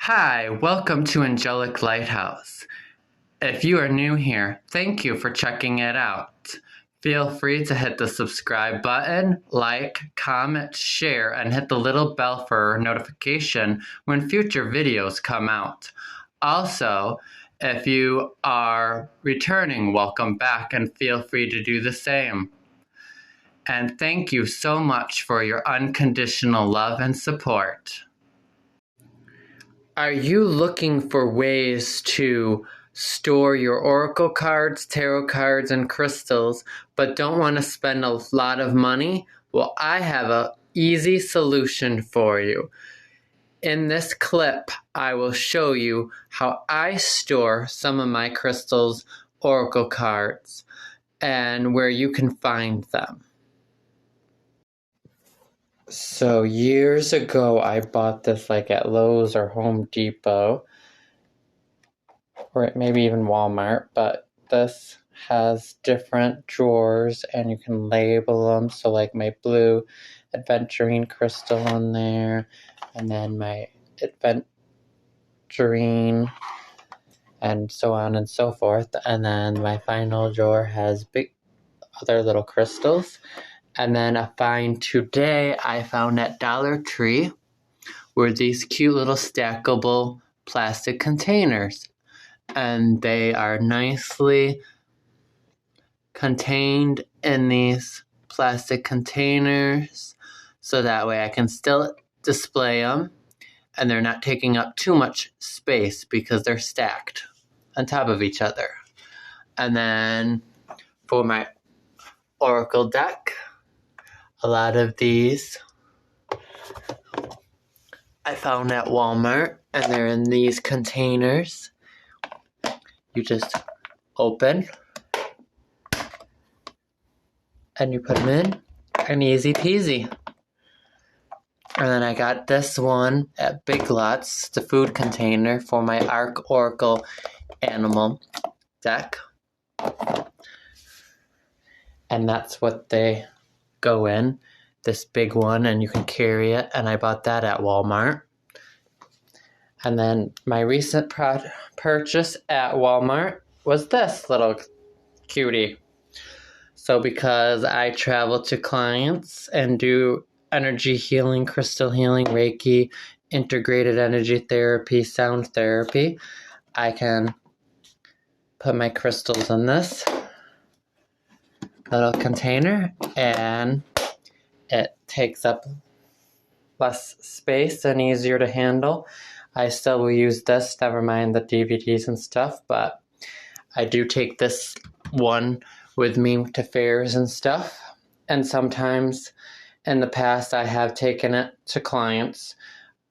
Hi, welcome to Angelic Lighthouse. If you are new here, thank you for checking it out. Feel free to hit the subscribe button, like, comment, share, and hit the little bell for notification when future videos come out. Also, if you are returning, welcome back and feel free to do the same. And thank you so much for your unconditional love and support. Are you looking for ways to store your oracle cards, tarot cards, and crystals, but don't want to spend a lot of money? Well, I have an easy solution for you. In this clip, I will show you how I store some of my crystals, oracle cards, and where you can find them. So years ago, I bought this at Lowe's or Home Depot, or maybe even Walmart, but this has different drawers and you can label them. So my blue aventurine crystal in there, and then my aventurine, and so on and so forth. And then my final drawer has big other little crystals. And then I found at Dollar Tree were these cute little stackable plastic containers. And they are nicely contained in these plastic containers, so that way I can still display them and they're not taking up too much space because they're stacked on top of each other. And then for my oracle deck, a lot of these I found at Walmart, and they're in these containers. You just open and you put them in, and easy peasy. And then I got this one at Big Lots, the food container for my Arc Oracle animal deck. And that's what they go in, this big one, and you can carry it, and I bought that at Walmart. And then my recent purchase at Walmart was this little cutie. So because I travel to clients and do energy healing, crystal healing, Reiki, integrated energy therapy, sound therapy, I can put my crystals in this little container, and it takes up less space and easier to handle. I still will use this, never mind the DVDs and stuff, but I do take this one with me to fairs and stuff. And sometimes in the past I have taken it to clients,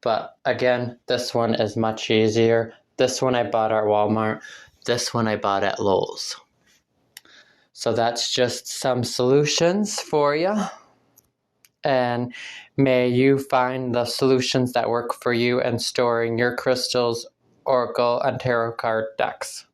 but again, this one is much easier. This one I bought at Walmart. This one I bought at Lowe's. So that's just some solutions for you. And may you find the solutions that work for you in storing your crystals, oracle, and tarot card decks.